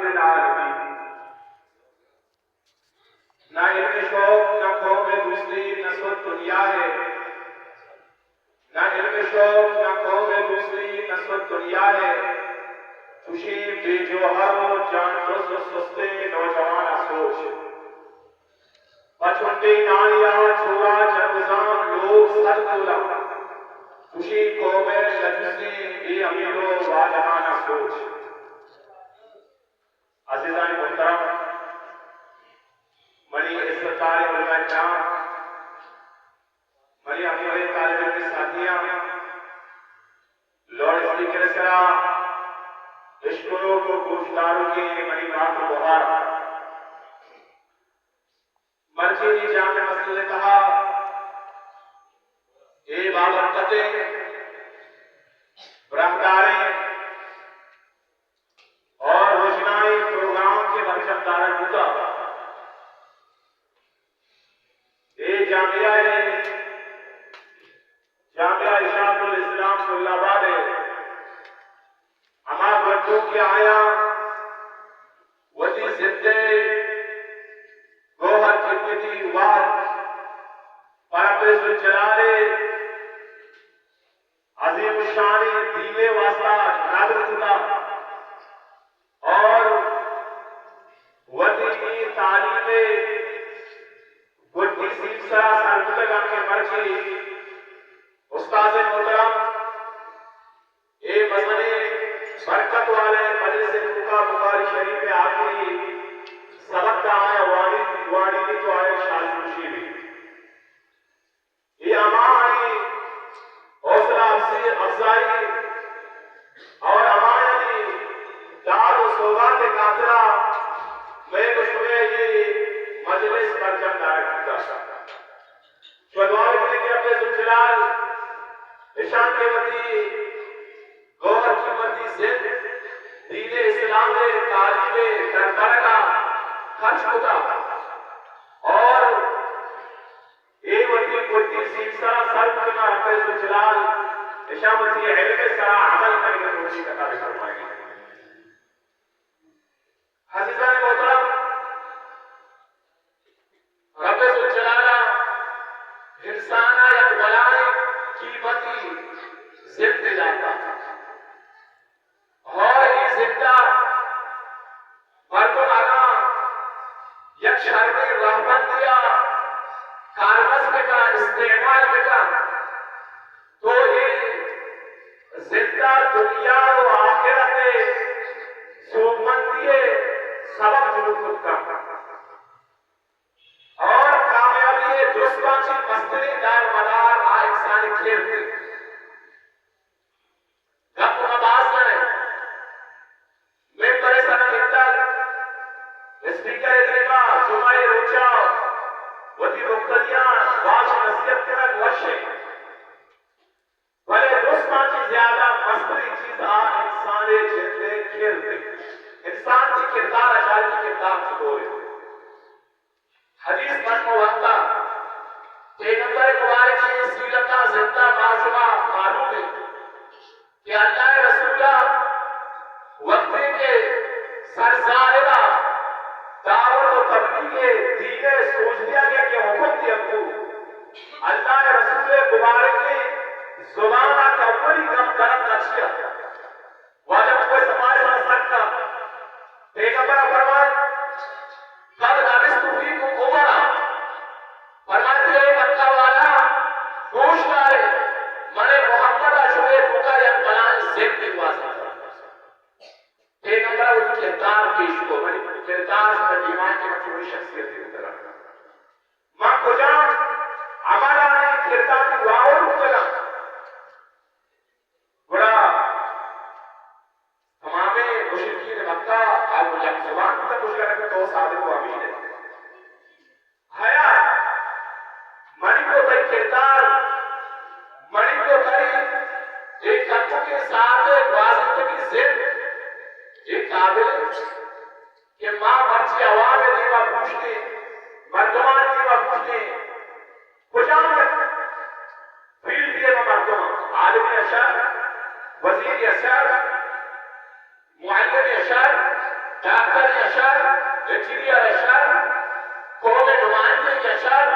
العالمین. نہ علم شوق نہ قوم دوسری نسبت دنیا ہے، نہ علم شوق نہ قوم دوسری نسبت دنیا ہے. خوشی بے جوہر و جان جز و سستے نوجوان سوچ، بچھنڈے نانیا چھوڑا جنگزان لوگ سر تولا. خوشی قوم لجزی بے امیر و واجہانہ سوچ. عزیزان محترم، بڑی عزتدار علماء کرام، بڑی امیر طالب علم ساتھیاں، لوڈ اسپیکر سرا اشکروں کو گوشداروں کی بڑی بات بہار مرچی جامع مسئلے کہا اے بابرکتیں برہداریں اور روشنائی پروگرام کے برچم دارن ہوتا اے جامعہ اشاعت الاسلام صلی اللہ علیہ اما بردو کے آیا وزی زندے گوہر کتنی وار پرپیس الجلالے عظیم الشانی دیوے واسطہ نادر خدا اور وطنی تعلیم گڈی سیب سرا سرکلگا کے مرچی استاذ محترم اے مزنے برکت والے مجلس فقہ بخاری شریف آخری سبق کا آیا واڑی بھی تو آئے شاہد خوشی بھی یہ ہماری حوصلہ افزائی اور ہماری دار و سوغات قاطرہ میں کو شبہ یہ مجلس پر جمدار کرتا شدوار کے لیے اپنے زلجلال نشان کے وطی گوہر قیمتی زند دین اسلام نے تعلیم دربار کا خرچ ہوتا اور اے وطی کوٹی سیمسرا سرد کنا اپنے زلجلال نشان وطی علم سرا عمل کرنے کے روشی کا تعلق فرمائیں گے. حضیزان محترم، رب زلجلالہ انسانہ یا بلائی قیمتی زندہ جاتا اور یہ زندہ مردم آنا یک شرمی رحمت دیا کارمز بکا استعمال بکا تو یہ زندہ دنیا و آخرت سومندی سبب جنوب کا اور کامیابی درستانچی مستری دار مدار آ انسانی کھیل دی گپ نباز کرے میں پریسانہ ہندر اسپیکر دیبا جمعی روچا وطی مقتدیاں واش نصیت کرک ورشے بلے درستانچی زیادہ مستری چیز آ انسانی جندے کھیل دی انسان کی کردار اچھائی کی کردار چھوڑے حدیث پڑھنے وقتا پیغمبر مبارک کی سیرتہ زندہ معصومہ معلوم ہے کہ اللہ رسولہ وقتی کے سرزائرہ دعوت و تبلیغ دین سوچ دیا گیا کہ حکم دیا کو اللہ رسول مبارک کی زبانہ کمری کم کرت اچھیا واجب کوئی سماج سمجھ سکتا پیغمبر فرمائے قد لبثت فیکم عمرا فرماتے ہیں مکہ والا گوش دارے منے محمد اشوے پکا یا بلان زد دکوازی پیغمبر وہ کردار پیش کو منے کردار کا دیوان کی مچوری شخصیت کی طرح ماں کجا ہمارا نے کردار کی واؤر مجھلا بڑا تمام مشرکین مکہ آل مجھل زبان تک مشکل رکھے تو صادق و امین ہے حیا منی کو تئی کردار منی کو تئی ایک کتوں کے ساتھ واضح کی زد ایک قابل کہ ماں مرچی عوام دیوا پوچھتے مردمان دیوا پوچھتے کجام فیل دیئے مردمان عالم اشار وزیر اشار معلم اشار ڈاکٹر یشر انجینئر یشر قوم نمائندے یشر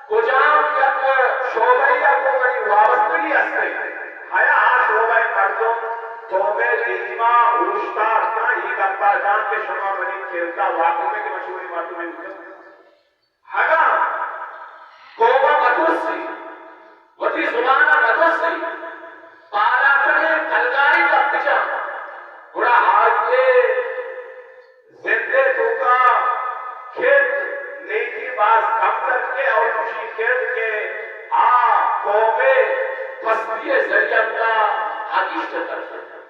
کجام یک شعبہ یا کوئی وابستگی استے ہیا شعبہ مردم توبہ دیما اوشتا تا یہ گپا جان کے شما بنی کھیلتا واقعے کے مشہوری باتوں میں ہگا قوم مدوسی وتی زبان مدوسی پالا کرے کلگاری کا پچا بڑا آئیے زندے دوکا کھیت نیکی باز کم کر کے اور خوشی کھیت کے قومے پستی ذریعہ کا آگیشت کر سکتا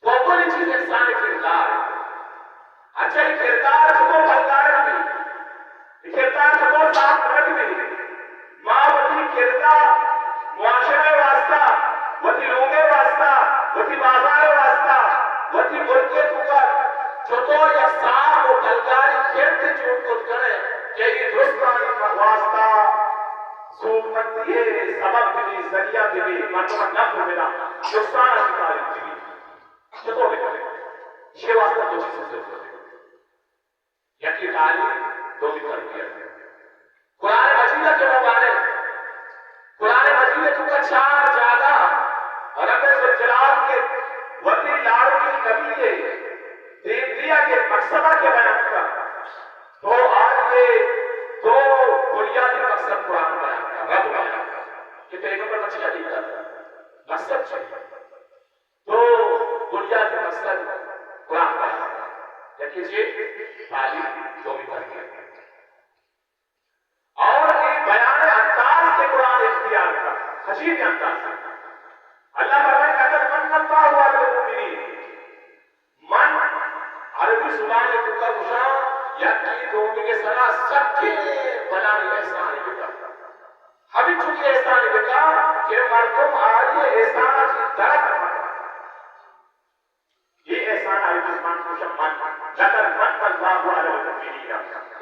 وہ بڑی چیز انسانی کردار اچھا یہ کردار چھو بھلدار بھی کردار چھو صاف کرد بھی ماں وطی کردار معاشرے واسطہ وطی لوگے واسطہ وطی بازار واسطہ وطی ملکے پکر چھو تو یک صاف و بھلداری کھیلتے چھوٹ کت کرے کہ یہ درستانی واسطہ سوکمتی ہے سبب بھی ذریعہ بھی مردم نفع ملا نقصان شکاری بھی چھتو بکرے یہ واسطہ دو چیزیں ضرورت ہے یکی تعلیم دو بھی تربیت قرآن مجیدہ کے مبانے قرآن مجیدہ چونکہ چار جاگہ رب الجلال کے وطی لاڑوں کی نبی دیویا کے مقصدہ کے بیان کا تو آج یہ دو بنیادی مقصد قرآن بیان کا رب بیان کا کہ پیغمبر مچھلی عدیب کا مقصد چاہیے دو بنیادی مقصد قرآن بیان کا یکی تعلیم جو بھی بھر گیا اور یہ بیان انداز کے قرآن اختیار کا عجیب انداز ہے اللہ فرمائے کہ اگر من اللہ ہوا للمؤمنین من عربی زبان کا گشا یکی دومی کے سرا سب کے بلانی احسانی بکا ہمیں چونکہ احسانی بکا کہ مردم آئیے احسانہ کی درد یہ احسان عربی زبان کو شمال لقد من اللہ ہوا للمؤمنین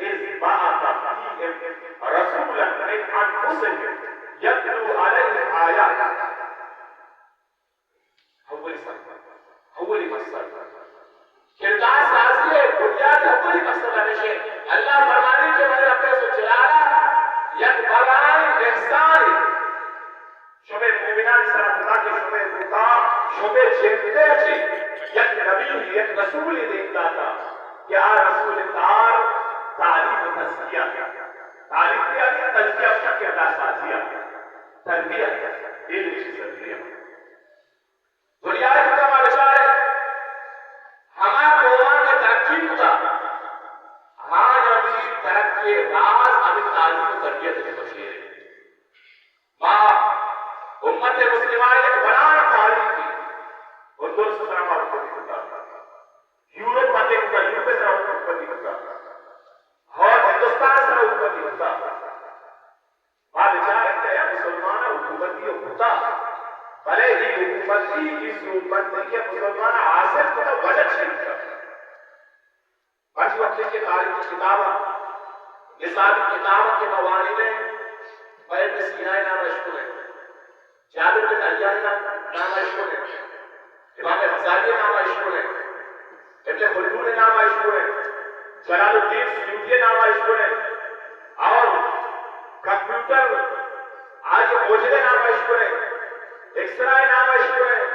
اذ بعث فیہم رسولا من انفسہم یتلو علیہم آیات اولی مقصد کردار سازی ہے بنیاد اولی مقصد ہمیشہ اللہ فرمانے کے میں اپنے سے چلالا یک بلائی احسان شبہ مومنان سر خدا کے شبہ خدا شبہ چھتے اچھی یک نبی یک رسول دیکھتا تھا کہ رسول کار تعلیم تزکیہ تعلیم دیا گیا تزکیہ اس کا کردار سازیہ تربیت یہ چیز تربیت دنیا ہے کتا ہمارے بچارے ہمارے قومان میں ترقی کتا ہاں ابھی ترقی راز ابھی تعلیم و تربیت کے بشیر ماں امت مسلمہ ایک بڑا تعلیم کی اور دور سے سرام آپ کو کتا یورپ پاتے کتا یورپ سے سرام آپ کو کتا اور ہندوستان سے سرام آپ کو کتا ماں بچارے کہ مسلمان حکومتی ہوتا بھلے ہی حکومتی جس حکومتی کے مسلمان حاصل کو وجہ چھوٹ کر بچ وقت کے تاریخی کتابہ نصابی کتابوں کے موانی میں بیر میں سینائی نام اشکر ہے جابر بن علیہ نام اشکر ہے امام غزالی نام اشکر ہے ابن خلدون نام اشکر ہے جلال الدین سیوطی نام اشکر ہے اور کمپیوٹر آج موجودہ نام اشکر ہے ایکسرائے نام اشکر ہے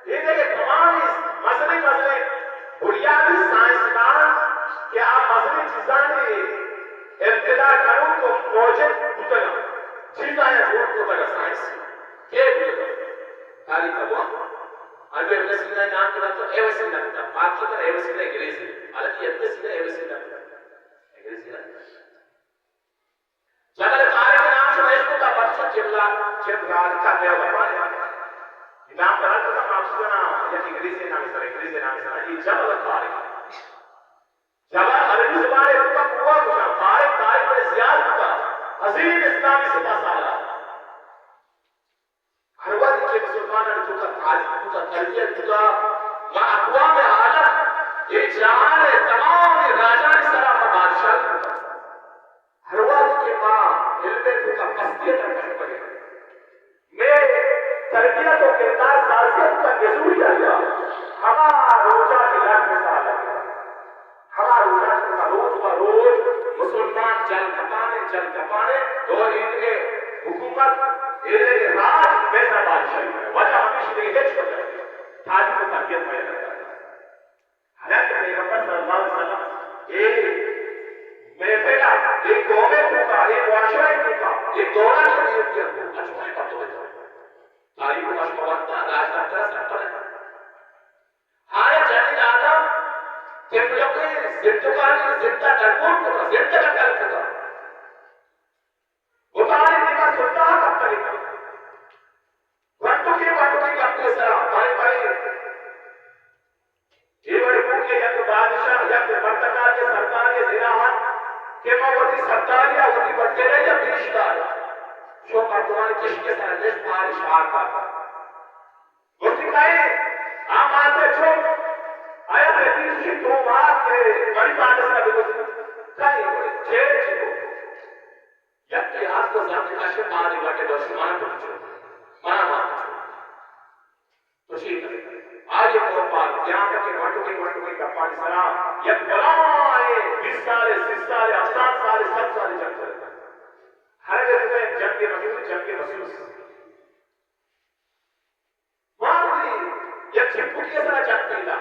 یہ دیکھیں تمام مسئلے بنیادی سائنسدان کہ آپ مسئلے چیزاں ابتدا کروں تو موجود بتنا چیزاں یا جھوٹ کو بڑا سائنس کیا بتنا تاریخ ہوا ابھی ابن سینا نام کے بعد تو ایوسینا بتا باقی طرح ایوسینا انگریزی حالانکہ ابن سینا ایوسینا انگریزی نہ جگہ تاریخ نام سے اس کو کا بچہ چبلا کا نیا بتایا نام بنا تو نام سنا یا انگریزی نام سنا یہ جبل تاریخ جبل عربی زبان ہے کا پورا کچھ تاریخ میں زیادہ ہوتا عظیم اسلامی سپا سالہ ہر وقت کے مسلمان نے تو کا تعلیم کا تربیت کا ما اقوام عالم یہ جہان ہے تمام راجا نے سرا بادشاہ ہر وقت کے ماں علم تو کا پستیت رکھنے پڑے میں تربیت و کردار سازیت کا نزول کیا ہمارا روچہ امیج کو کرتے تعلیم و تربیت میں لگتا ہے. حالانکہ پیغمبر صلی اللہ علیہ وسلم ایک محفل ایک قوم کا ایک معاشرے کا ایک دورہ شریف کے اندر اجماع پر تو تعلیم و مشورت کا راستہ سفر ہے. ہائے جلیل آدم طفلوں زندگانی زندہ درگون کو زندہ کر کر بتانے دیما سلطان کا طریقہ وقت کی اپنے سرا بڑے بڑے یہ بڑے بھوکے یا تو بادشاہ یا تو مرتکار کے سرکار کے زراحت کہ وہ ہوتی سرکاریہ ہوتی بڑھتے رہے یا بیشتار شو مردمان کشک کے سرنش پہاڑ شہر کرتا ہوتی کہیں آم آتے چھو آیا بہتیر سی تو وہاں کے بڑی بادشاہ بھی گزر کہیں ہوئے چھے چھو یک کے ہاتھ کو زیادہ کاشے پہاڑی گاٹے باشی مانا پہنچو مانا مانا تو شیئر آج ایک اور بات یہاں تک کہ وٹو کی کپانی سلام یک بلائے 20 سالے 30 سالے 80 سالے 70 سالے جنگ کرتا ہے. ہر ایک میں جنگ کے رسول معمولی یک چھپکی کے ساتھ جنگ پیدا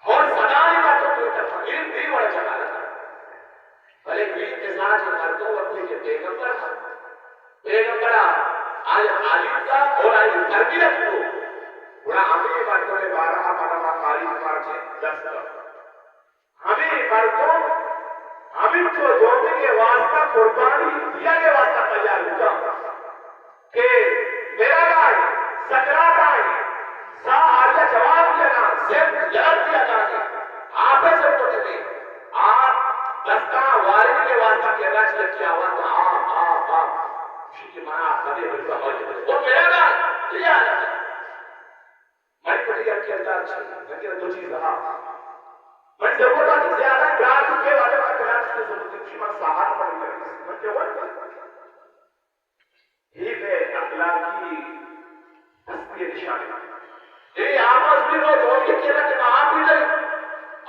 اور صدای کا تو کوئی طرف علم بھی بڑا چکا رہتا بھلے بھی مزاج مردوں وقتی کے پیغمبر آج تعلیم کا اور آج تربیت کو بڑا ہمیں مردوں نے 12 پڑھا خالی مارچے 10 ہمیں مردوں ہمیں جو دونے کے واسطہ قربانی دیا کے واسطہ تیار ہوتا کہ میرا گاڑی سکرات آئے سا آلیا جواب دیا نا زیب جلد دیا جانے آپ سے پوچھتے ہیں آپ دستہ والد کے واسطہ کہ رچ لکی آواز آپ اسی کی معنی آپ کدے بلکہ ہمارے وہ میرا گاڑی لیا جاتا میں پڑھی آپ کے اندار چھے لیکن دو چیز رہا میں ضرورت آتی زیادہ گراج کے والے میں گراج سے ضرورت ہے من ساحات پڑھی کریں میں کیا ہوا ہی بے اخلاقی ہستی نشانی یہ آواز بھی وہ دھون کے کیا کہ آپ بھی نہیں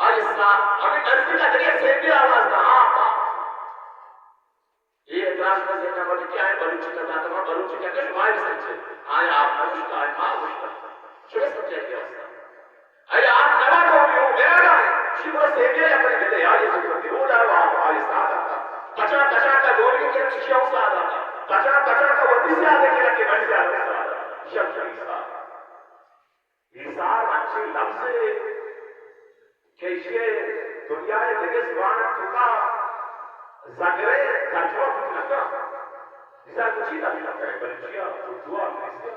آج اسلام ہمیں نزدی کا ذریعہ سے بھی آواز نہ یہ اعتراض میں زیادہ بڑی کیا ہے بلوچی کا ذات میں بلوچی کیا کہ شمائی سمجھے آج آپ مشکل آج ماں مشکل شوئے سمجھے کیا ہوتا آج آپ نبا کو بھی ہو میرا گانے شیبہ سیبیہ یا پڑے گئے آج یہ ضرورت ہے وہ جا رہا آج ساتھ آتا کچا کا دونیوں کے رکشیوں سے آتا کچا کا وردی سے آدھے کے رکھے بڑھ سے آدھے سے آدھا شب عیسیٰ عیسیٰ اچھے لفظ کہ اسے دنیا دیگے زبان تکا زگرے گھنٹوں کچھ لگا عیسیٰ کچھ ہی نبی لگتا ہے بلچیا دعا کریسیا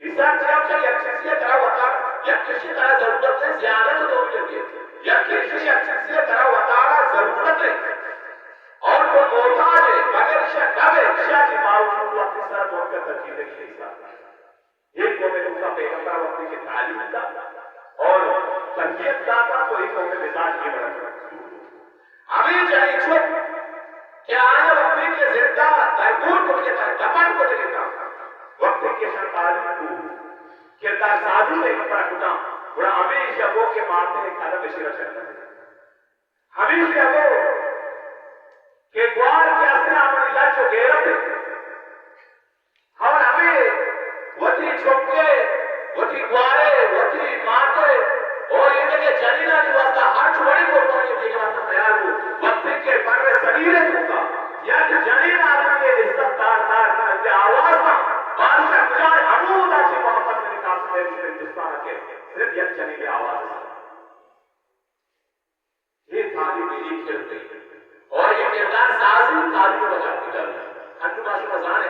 عیسیٰ جب سے یک چیزی طرح وطا یک کسی طرح ضرورت ہے زیادہ تو دو ملے گئے یک کسی یک چیزی طرح وطا ضرورت ہے اور وہ محتاج ہے مگر شاہ نبے شاہ کی باوجود وقت اس طرح دور کا ترکیب ہے عیسیٰ ایک کو میں کا پیغمبر وقتی کے تعلیم کا اور تربیت داتا تو ایک کو میں مزاج یہ بڑا ہمیں چاہیے چھوٹ کہ آیا وقتی کے زندہ درگون کو کے تر دپن کو چلتا وقتی کے شرطالی کو کردار سازی میں کپڑا کتا بڑا ہمیشہ وہ کے مارتے ہیں کھانا بشیرہ چلتا ہے ہمیشہ وہ کہ گوار کے اصلے اپنی لچ و گیرت ہے اور ہمیں وطی چھوکے وطی گوارے وطی مارتے اور یہ دیکھے جلیلہ کی واسطہ ہر چھوڑی کو پانی دیکھے واسطہ تیار ہو وقتی کے پر سریرے ہوگا یا کہ جلیلہ آدمی کے عزت دار کرنے کے آواز نہ بادشاہ کجائے حمود آچے محمد نے نکاس میں ہندوستان کے صرف یک جلیلے آواز ہے یہ تعلیم ایک کھیلتے ہیں اور یہ کردار سازی تعلیم وجہ کی جاتی ہے انتو باشو مزانے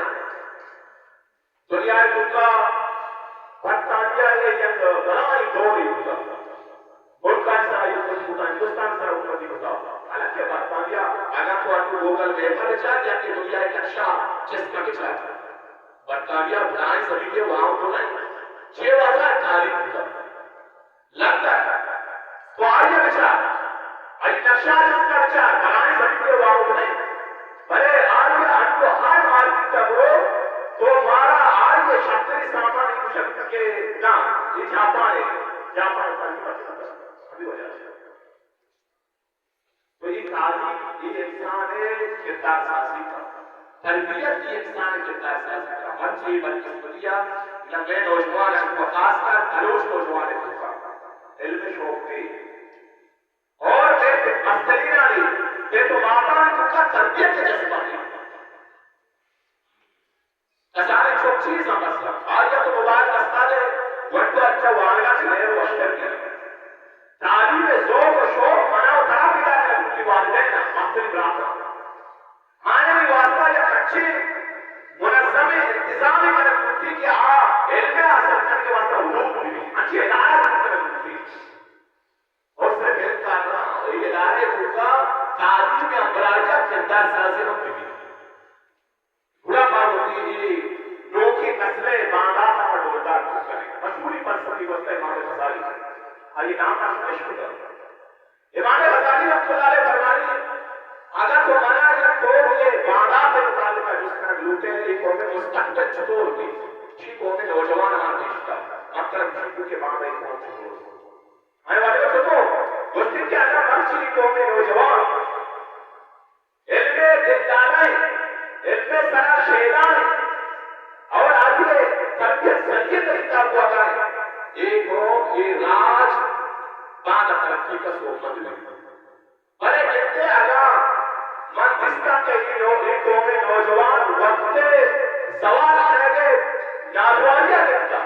دنیا کا برطانیہ یک بڑائی دوری ہوتا ملکان سارا یہ کچھ ہوتا ہندوستان سارا اوپر نہیں ہوتا حالانکہ برطانیہ اگر تو آپ کو گوگل میپر بچار یا کہ دنیا ایک نقشہ جس کا بچار برطانیہ بنائیں سبھی کے وہاں تو نہیں 6000 تعلیم ہوتا لگتا ہے تو آئیے بچار آئیے نقشہ جس کا بچار بنائیں سبھی کے وہاں تو نہیں بلے آئیے انکو ہر مارکیٹ تک ہو تو ہمارا آج یہ شکری سامان ایک شکر کے نا یہ جاپان ہے جاپان تعلیم بچتا ابھی ہو جاتا ہے تو یہ تعلیم یہ انسان ہے کردار سازی کا تربیت کی انسان کردار سازی کا ہر چیز بدقسمتیاں لمبے نوجوان کو خاص کر عروج نوجوان کو علم شوق تھی اور مستری ناری بے تو ماتا نے کا تربیت کے جذبہ دی کسانے چھوٹ چیز ہم مسئلہ آیا تو موبائل مسئلہ دے وقت اچھا وانگا چلے وہ اشتر کیا تعلیم ذوق و شوق منا و طرح پیدا ہے ان کی والدین مستری برابر معنی واسطہ یا اچھی منظم انتظامی کرتی کہ علم حاصل کرنے کے واسطہ علوم بھی اچھی ادارہ کرتی اور صرف علم کرنا یہ ادارے ہوگا تعلیم امراجہ کردار سازی ہم بھی بڑا بات ہوتی ہے نوکی نسلیں باندھاتا اور ڈولدار کریں مشہوری فلسفی واسطہ امام غزالی اور یہ نام نشمش ہوتا امام غزالی رحمۃ اللہ علیہ فرمانی اگر تو منع یا تو یہ باندھا سے متعلق ہے جس طرح لوٹے ہیں ایک قوم مستقبل چطور کی اسی قوم نوجوان ہمارا دیشتا مطلب شکو کے باندھا ایک قوم چطور ہمیں والے کو چطور اس دن کے اگر منچی قوم نوجوان علم دلدارائیں علم سرا شہدائیں اور آگے تربیت سنگی طریقہ کو آگائیں ایک قوم یہ راج بعد ترقی کا صحبت ہوئی بڑے کہتے آگاہ من دستا کہ یہ قوم نوجوان وقت سوال کرے گے نادواریاں دیکھتا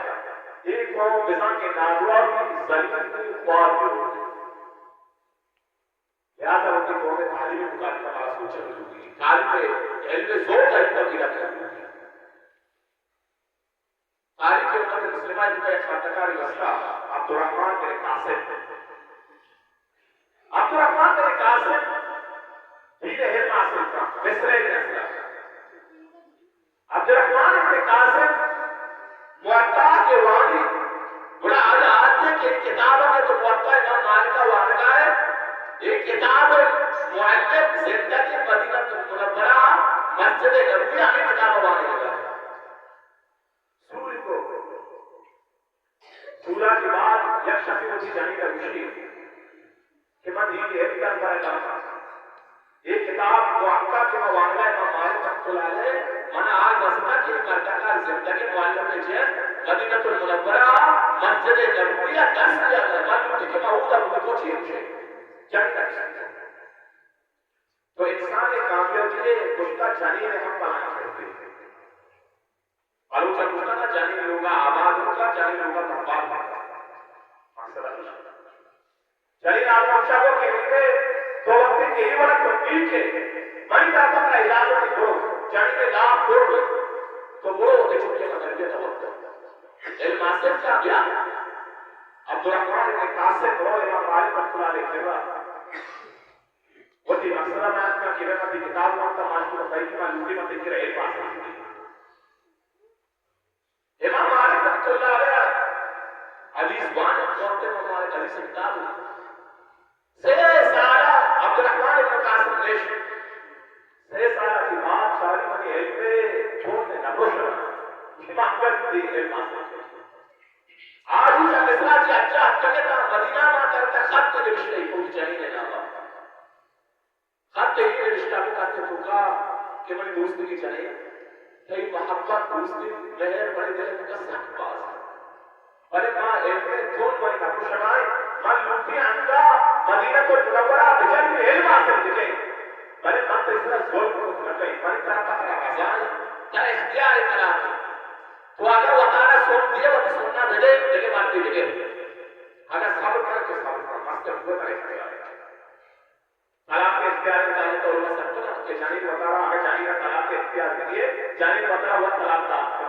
ایک قوم بزان کے نادواری ظلمت کی خوار کی ہوتی لہذا ان کی قوم تعلیمی مقابل کا مارا سوچا ہوگی تعلیم علم زور کا اتنا کی رکھا ہوگی تاریخ کے امت مسلمہ جو کا ایک خاندکاری وسطہ عبدالرحمن بن قاسم عبدالرحمن بن قاسم دین علم حاصل کا مصرے کے اسلام عبدالرحمن بن قاسم موطا کے وانی بڑا آج ہے کہ کتابوں میں تو موطا امام مالک کا وانگا ہے ایک کتاب معلم زندگی مدینہ منورہ مسجد نبوی ہمیں کتاب وانے لگا ہے سوری کو سورہ کے بعد یک شخصی مجھے جانی کا مشکل کہ میں دین علم کا بارے کرتا ایک کتاب موقع کے موانگا امام مالک رحمۃ اللہ علیہ من آج مسئلہ کی مرتقہ زندگی معلم میں جن مدینہ المنورہ مسجد نبویہ 10 کیا گیا معلوم کہ معودہ کو چیز ہے جنگ کرتا تو انسان ایک کامیاب کے گشتہ جانی میں ہم پہاں کرتے ہیں آلوچہ گشتہ تھا جانی لوگا آباد ہوگا جانی لوگا برباد ہوگا مقصد ہے جانی آدم شاہ کو کہتے تو وقت کے ہی بڑا تبدیل کے مانی طرف اپنا اجازت ہی کرو جانی میں لاپ چھوڑ گئے تو بڑو ہوتے چھوٹے کا تربیت ہوتا علم حاصل کیا گیا عبدالرحمن بن قاسم رو امام مالک رحمۃ اللہ علیہ کہا وہ تھی مسئلہ میں آپ کا کہ میں اپنی کتاب مانتا مانتا ہوں کہ میں لوٹی میں دیکھ رہے علم حاصل کی امام مالک رحمۃ اللہ علیہ حدیث بان مانتے امام مالک حدیث کتاب سے سارا عبدالرحمن بن قاسم لیش سے سارا کی بات ساری منی علم پہ چھوڑتے نبروش امام کرتی علم حاصل کی آج ہی جب اسرا جی اچھا کہتا مدینہ ماں کرتا خط کے رشتے ہی کوئی چاہیے نہ با خط کے ہی رشتہ کو کہتے تو کا کہ بڑی دوستی کی چاہیے کئی محبت دوستی مہر بڑے دل کا سخت باز ہے بڑے ماں علم میں دون بڑی نبو شمائے من لوٹی انگا مدینہ کو منورہ بجن میں علم حاصل دکھے بڑے ماں تو اس طرح ظلم کو رکھے بڑی طرح کا طرح قضائی طرح اختیار طرح کی تو اگر وہ تعالیٰ سن دیے وہ سننا بھیجے لیکن مانتی بھیجے اگر صبر کرے تو صبر کرے ماسٹر ہوئے طرح اختیار ہے طلاق کے اختیار کے تعلق تو اللہ سب کو کہ جانی کو بتا رہا اگر جانی کا طلاق کے اختیار کے لیے جانی کو بتا رہا ہوا طلاق دا آپ کا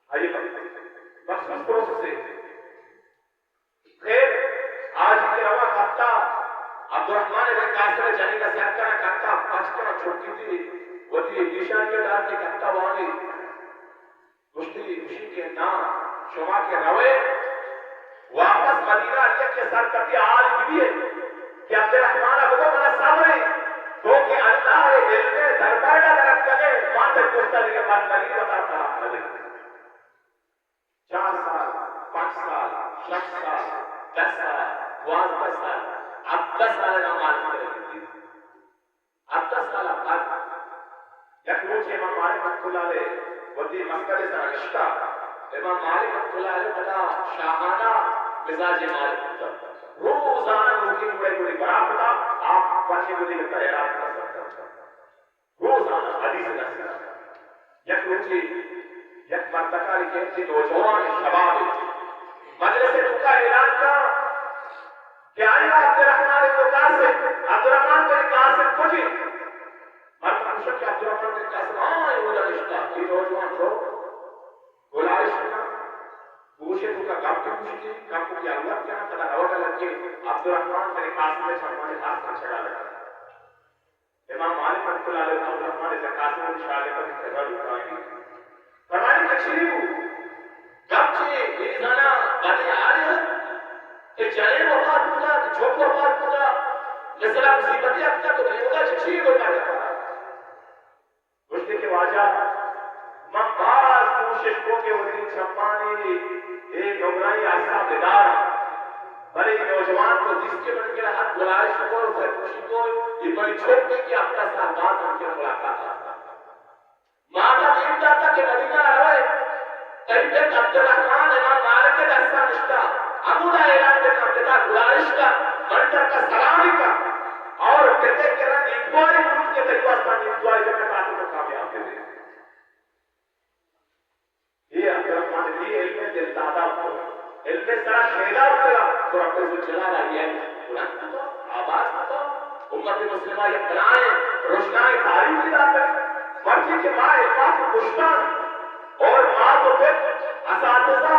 آئیے مخصوص پروسس سے خیر آج کے روا کھتا عبدالرحمن بن قاسم جانی کا سیاد کرنا کھتا پچکنا چھوٹی تھی وہ تھی دیشان کے ڈال کے کھتا وہاں گئی مشتی خوشی کے نام شما کے روے واپس مدینہ علیہ کے سر کبھی آج بھی ہے کہ عبدالرحمن ابو کو منا سامنے تو کہ اللہ علم دربار کا درد کرے وہاں تک پوچھتا ہے کہ بات کری بتا طلاق لگے 4 سال 5 سال 7 سال 10 سال 12 سال اب 10 سال نماز پڑھے اب 10 سال اب یک روز امام مالک رحمۃ اللہ علیہ ودی مسکر سے رشتہ امام مالک رحمۃ اللہ علیہ بڑا شاہانہ مزاج مالک ہوتا روزانہ روٹی بڑی بڑی برات ہوتا آپ پڑھنے کو نہیں لگتا حیران کر سکتا روزانہ حدیث نصیحہ یک روزی یک مرتکہ لکھے تھی نوجوان شباب مجلس کا اعلان کا کہ آئی عبد الرحمن بن قاسم عبد الرحمن بن قاسم کجی مرد پوچھا کہ عبد الرحمن بن قاسم ہاں یہ وجہ رشتہ یہ نوجوان رو گلارش کا پوچھے تو کا گپ کے پوچھی گپ کو کیا ہوا کیا پتا روٹا لگ کے عبد الرحمن بن قاسم نے فرمایا ہاتھ پر چڑھا لگا امام مالک رحمۃ اللہ علیہ عبد الرحمن بن قاسم نے شاگرد کو خبر اٹھائی فرمایا تشریف گپ سے یہ زنا بنے آ رہے ہیں کہ جائے وفات ہوگا چھوٹ وفات ہوگا مثلا مصیبتیں اب تک نہیں ہوگا چیز ہوتا ہے گشتے کے واجہ من باز کوشش کو کہ وہ دن چھپانے ایک نوگرائی آسا بیدار بڑے نوجوان کو جس کے بڑھ کے ہاتھ گلائش کو اور خوشی کو یہ بڑی چھوٹ کے کہ اپنا ساتھ ان کے ملاقات آتا ماتا دین جاتا کہ مدینہ روئے تیبت عبد الرحمن امام مالک دستا نشتا عمودہ اعلان کے کامتا گلائش کا منتر کا سلامی کا اور کہتے کہ رہا نیکوائی ملک کے تیواستا نیکوائی کے مطابق کو کامیاب دے دے یہ عبد الرحمن لی علم دل دادا کو علم سرا شہدہ ہوتا تو رب کو چلا رہی ہے بلند کو آباد کو امت مسلمہ یہ بنائیں روشنائیں تاریخ کی داتا مرچی کے ماں ایک بات خوشتان اور ماں تو پھر اساتذہ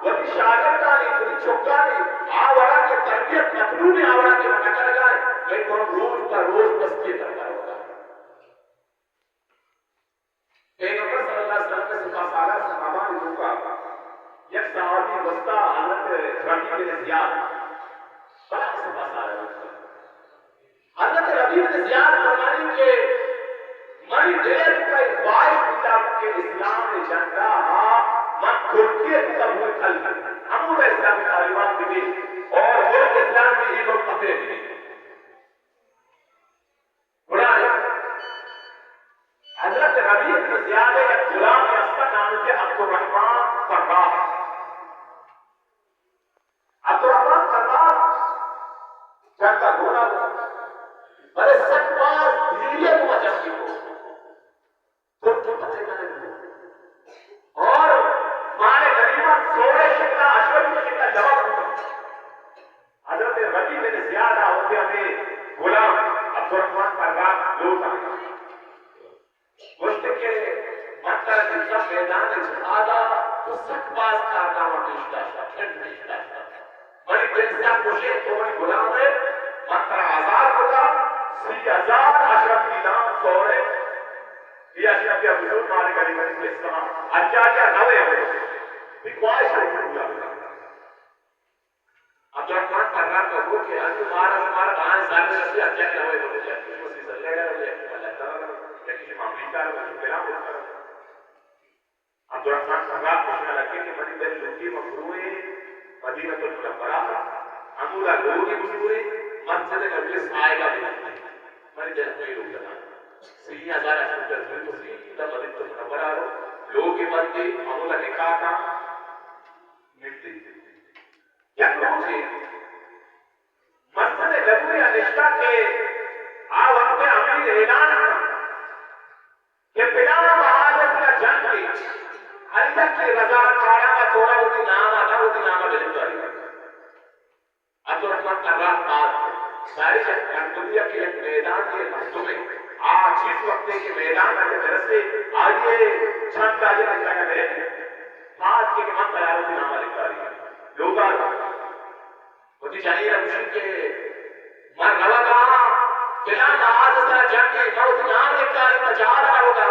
وہی شاگردانی پوری چھوکانی آورا کے تربیت مطلوبی آورا کے منع لگائے میں کون روز کا روز مسجد کرتا ہوگا پیغمبر صلی اللہ علیہ وسلم نے سپاہ سالہ صحابہ نے روکا یک صحابی وسطہ حضرت ربی بن زیاد بڑا سپاہ سالہ حضرت ربی بن زیاد فرمانی کے مری دیر کا ایک خواہش ملا کہ اسلام نے جنگا من ترکیت قبول کل ہمود اسلامی تعلیمات بھی اور ملک اسلام میں یہ لوگ پتے بھی قرآن حضرت ربیع بن زیاد ایک غلام استا نام کے عبد الرحمن فرراح عبد الرحمن فرراح جنگ کا گھوڑا بڑے سکواز دھیرے مجھے کو اور مانے غریبت سوڑے شکلہ اشرف شکلہ جواب ہوتا حضرت ربیع بن زیاد ہوتے ہمیں غلام عبد الرحمن فرراح لوٹ آئے گوشت کے مطلع جنسا میدان جہادا تو سک باز کارنامہ پیشتا شا پھر پیشتا شا بڑی دلسا کوشے توڑی غلام ہے مطلع آزاد ہوتا 30,000 اشرف کی نام سوڑے یہ اشرف یا بزرگ مارے گا لیکن اس اسلام اچھا کیا نوے ہوئے بھی خواہش ہے پورا عبد الرحمن فرراح کا وہ کہ انجو مارا سمارا بہان سال میں رسی اچھا کیا ہوئے بولے جائے کچھ مسیح صلی اللہ علیہ وسلم اللہ تعالیٰ یا کسی معاملی کا ہے وہ پیرام ہوتا ہے عبد الرحمن فرراح پوچھنا لگے کہ بڑی دل لوگی مفروعے مدینہ المنورہ امورہ لوگی مفروعے مسجد مجلس آئے گا بھی بڑی دل کوئی لوگ جانا 30,000 اشرف جزوی تو سیدھا مدینہ المنورہ رو لوگی بندی امورہ نکاح کا ملتی یک لوگ سے مسجد نبوی نشتہ کے وقت امیر اعلان کہ بلا محاذ کا جنگ کی ہر تک کی رضا کھانا کا تھوڑا ہوتی نام آتا ہوتی نام بجن داری عبد الرحمن فرراح بعد ساری جنگلیہ کے ایک میدان کے مستمع چیز وقت کے میدان میں میرے سے آئیے چھت کا یہ لگتا ہے بعد کے من تیار ہوتی نام والی داری لوگا ہوتی چاہیے روشن کے مر روا کہاں بلا نماز سر جنگ کے موت نام ایک تاریخ میں جہاں رہا ہوگا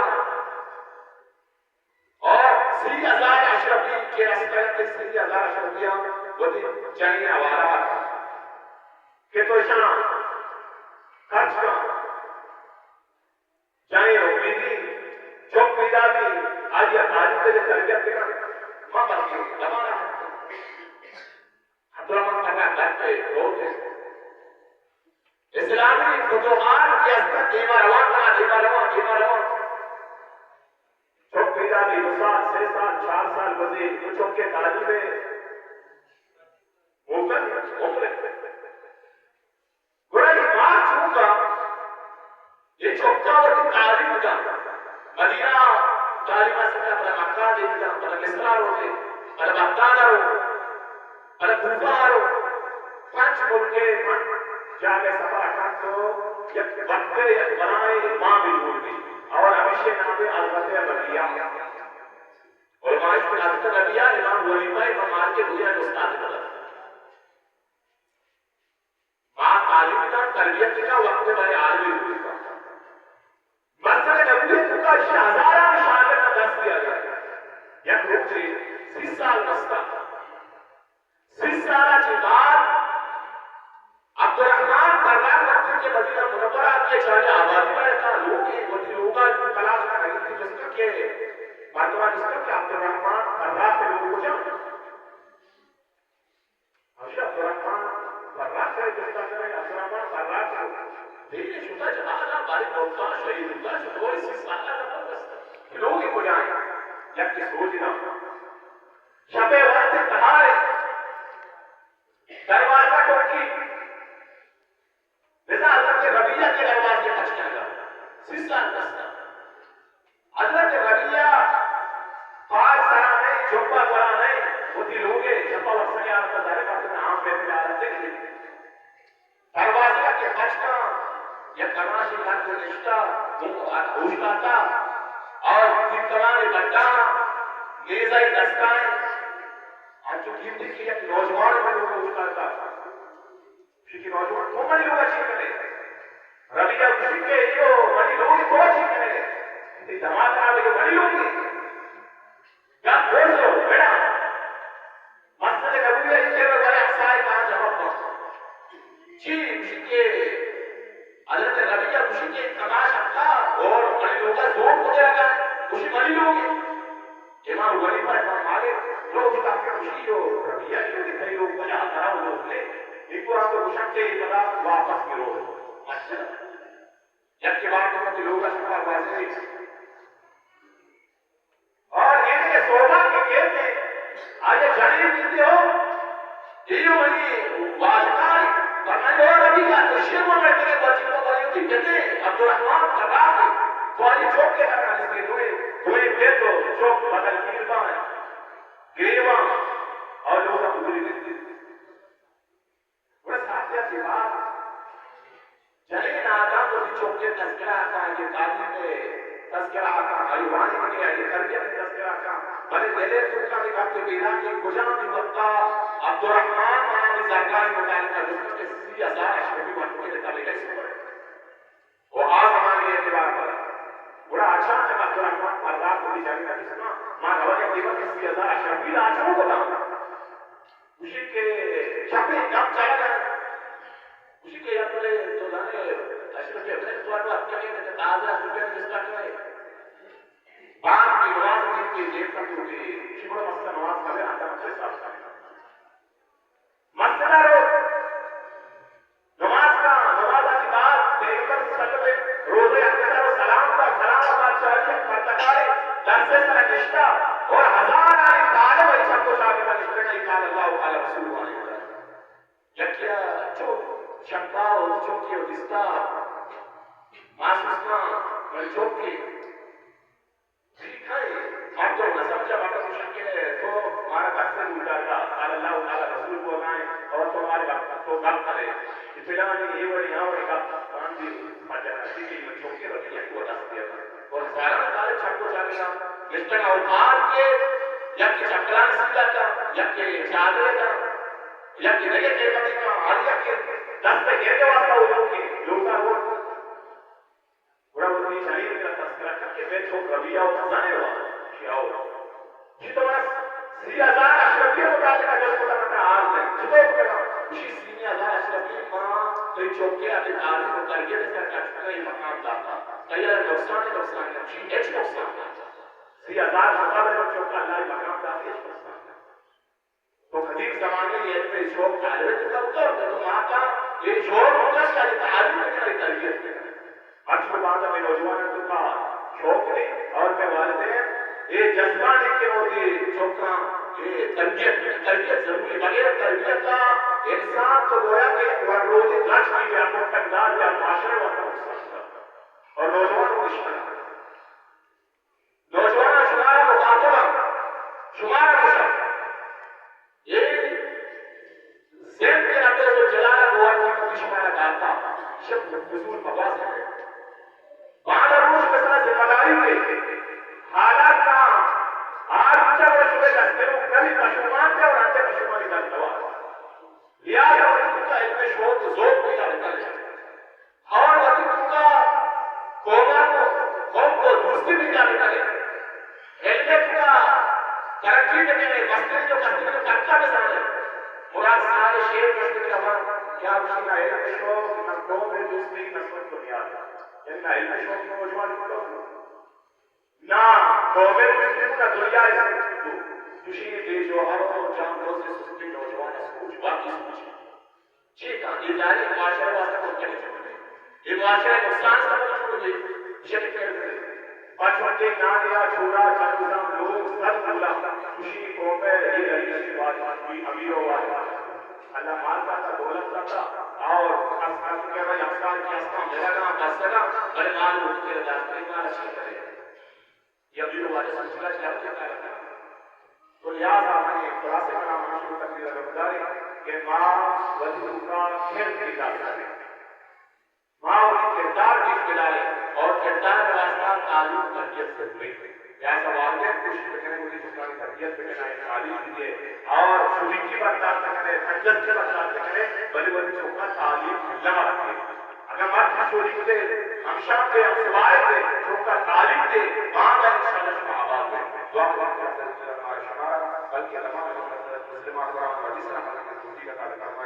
اور 30,000 اشرفی کے رسطہ کے 30,000 اشرفیہ ہوتی چاہیے آوارہ کہ تو شان خرچ کا چاہیے امیدی چوک پیدا بھی آئیے تعلیم کے تربیت کے ماں باپ کی دبا رہا ہے عبد الرحمن فرراح کرتے روڈ ہے اسلامی فتوحات کے اثر دیما روان کے تعلیم گوڑا یہ بات چھوں گا یہ چھوٹا وقت تعلیم کا مدینہ تعلیمہ سے بڑا مکہ دے گا بڑا مصرہ ہوتے بڑا بغداد ہو بڑا کوفہ ہو پانچ ملکے جاگے سفر اکھان تو یک وقت یک بنائے امام بلول بھی اور ہمیشہ نامے البتہ ربیہ علماء پر حضرت ربیہ امام ولیمہ امام مالک کے بھویا جو استاد بلا ماں تعلیمی کا تربیت کا وقت بھائی عالمی ہوئی کا مسئلہ نبویت کا شہزارہ شاگرد کا دست دیا گیا یک روک سے 30 سال بستا 30 سالہ چیزار عبدالرحمن فرار کرتے کے مدینہ منورہ کے چاہے آبادی میں رہتا لوگی وہی لوگا ان تلاش کا نہیں تھی جس کا کہ مردمان جس کا کہ عبدالرحمن فرار کے لوگوں کو جاؤ ہمشہ عبدالرحمن فرار کرے جس کا کرے عبدالرحمن فرار کرے دیکھنے شدہ جہاں باری موقع شہید ہوتا ہے جو اسی سالہ کا بس لوگی کو جائیں یک کی سوچ نہ شب وقت تہارے دروازہ ٹوکی لذا حضرت ربیہ کے دروازے پچھنے گا 30 سال دستا حضرت ربیہ پاک سرا نہیں جھپا سرا نہیں ہوتی لوگے جھپا وقت سکے آرہا ظاہر کرتے ہیں عام بیٹھے آرہا دیکھیں دروازہ کے پچھنا یا کرناشی خان کو نشتہ اوشتا تھا اور تیمترانے بٹانا نیزائی دستائیں آج جو کیم دیکھی یک نوجوان میں لوگوں اوشتا تھا شکی نوجوان تو منی لوگ اچھی کرے ربیہ خوشی کے یہ منی لوگ تو اچھی کرے تی دماغ آگے جو منی لوگ یا بوز لو بیڑا مسئلہ نبویہ اس کے بڑے افسائی کہاں جواب دو جی خوشی کے حضرت ربیہ خوشی کے تماش اپنا اور منی لوگا زور کو دے لگا خوشی منی لوگ امام ولی پر امام مالک لوگ اس کا خوشی جو ربیہ کیوں کہ کئی لوگ بجا کراؤ لوگ لے ایک کو آپ کو خوشک کے بدا واپس کرو مسئلہ جب کے بعد میں لوگ اشکا واضح اور یہ کہ صحبہ کے کہتے آئے جانب کہتے ہو یہ جو منی واجکار فرمائی ہو ربیہ تو شیر وہ مرتے ہیں بچی کو بڑی ہوتی کہتے عبدالرحمن فرار تو آئی چوک کے لگا اس کے دوئے دیر تو چوک بدل کیلتا ہے گریوان اور لوگ کا بزری دیتے بڑا ساتھیہ سے بات جنین آدم کو چوک کے تذکرہ آتا ہے یہ قادی میں تذکرہ آتا ہے ایوانی میں یہ تربیت میں تذکرہ آتا ہے بلے دلے سکتا بھی کہتے بیدہ کی کجان بھی وقتا عبدالرحمن معنی زرگاہی مطالعہ جس کے 30,000 اشرفی مرکوے دیتا لے گئے سکتے وہ آج ہمارے اعتبار پر بڑا اچھا چکا عبدالرحمن پردار کو بھی جاگی نہ جسنا ماں روانی دیوہ کے 30,000 اشرفی لاچھوں کو لاؤں اسی کے شاپی کب چاہ گئے اسی کے یاد بلے تو لانے اشرف کے اپنے سوار کو اپنے لیے تازہ اشرفی جس کا کرے بعد کی نواز کی جیب تک ہوتی اسی بڑا مسئلہ نواز کا بھی آتا مجھے صاحب کا مسئلہ رو نواز کا نواز آتی بات دیکھر سکتے روزے اکثر و سلام کا سلام آباد چاہیے مرتکارے درسے سر نشتہ اور ہزار آئی طالب ہے سب کو شاہدہ کا نشتہ نہیں کہا اللہ علیہ رسول آنے والا یکیا چوک شکا و چوکی و دستا ماسوسنا اور چوکی سیکھائے آپ تو نصب جب آتا مشکل ہے تو ہمارا قصد اٹھا تھا اللہ علیہ رسول کو آئیں اور تو ہمارے وقت تو گل کرے ابتدا میں یہ وڑی یہاں وڑی گل کان بھی مجھے رسی کی میں چوکی رکھی ہے وہ دست دیا تھا اور سارا مطالب چھپ کو جاگے گا مستر اوپار کے یا کہ چکران سیدھا کا یا کہ چادرے کا یا کہ نگے کے پتی کا آلیا کے دست پہ گھر کے واسطہ ہو کی لوگا ہو بڑا بڑی شہید کا تذکرہ کر کے میں چھوک ربیہ و خزانے ہوا شیعہ ہوا جی تو بس 30,000 اشرفی مطالعہ جس کو لگتا آل نہیں چھتے ہوگا اسی 30,000 اشرفی ماں تو یہ چوکے آتے تعلیم و تربیت سے کچھ یہ مقام داتا تیار نقصان ہے اسی ایچ نقصان ہے 30,000 مقابل میں چوکا اللہ مقام داتا ایچ نقصان ہے تو قدیم زمانے یہ علم شوق تعلیم کا اتر تو ماں کا یہ شوق ہوتا ہے کہ تعلیم میں کرے تربیت میں آج کے بعد میں نوجوان کا شوق نہیں اور میں والدین یہ جذبہ نہیں کہ ہوتی چوکا یہ تربیت ضروری بغیر تربیت کا انسان تو گویا کہ روزی گچ کی یا مٹنگار یا معاشرے والا اور نوجوان کو نوجوان شمار مخاطبہ شمار مشق یہ ذہن کے اندر جو جلالا ہوا کہ شمار ڈالتا شب فضول بکواس ہے بعد روز مثلا ذمہ داری کے حالات کا آج اونچا بڑے شبے دستے ہوں کبھی مشرومان کے اور آتے مشرومانی کا دوا لہذا وقت کا علم شوق ذوق پیدا نکل جائے اور وقت کا قوما کو دوستی بھی جانے لگے ہیلمٹ کا ترقی میں نے مسجد جو کرتا میں سارے مراد سارے شیر مسجد کا کیا اسی کا علم شوق نہ قوم میں دوستی نسبت کو نہیں آتا یعنی نہ علم شوق کی نوجوان کو نہ قوم مسلم نہ دنیا اس کو خوشی بے جوہر اور جان روز سے سستی نوجوان سوچ باقی سوچ ٹھیک ہے یہ جاری معاشرے واسطے کو کہیں چھوڑ دے یہ معاشرے نقصان سے کو چھوڑ دے شک کر دے پچھوٹے نہ دیا چھوڑا چند لوگ سب بولا خوشی قوم ہے یہ علی بات بھی امیر و واحد اللہ مال کا دولت کا اور خاص کر کے افسان کی اسلام میرا نام دسگا بڑے مال ہو کے راستے میں اچھی کرے یہ امیر و واحد سلسلہ چل کے ہے تو لہٰذا میں نے خلاصے کا نام شروع کر دیا رمضانی کہ ماں وجود کا خیر کی جاتا ہے ماں ان کردار کی بلائے اور کردار میں واسطہ تعلیم تربیت سے ہوئی ایسا والدین کوشش کریں مجھے چھوٹانی تربیت پہ کرنا ہے تعلیم دیجیے اور شوری کی برداشت کریں سنجت کے برداشت کریں بلی بلی چوکا تعلیم لگا رکھے اگر مرد شوری کو دے ہم شب دے ہم سوائے دے چوکا تعلیم دے وہاں کا انشاءاللہ شما آباد دے دعا کرتے ہیں ہمارے شمارا بلکہ اللہ مسلمان قرآن مجلس رحمت اللہ کا تعلق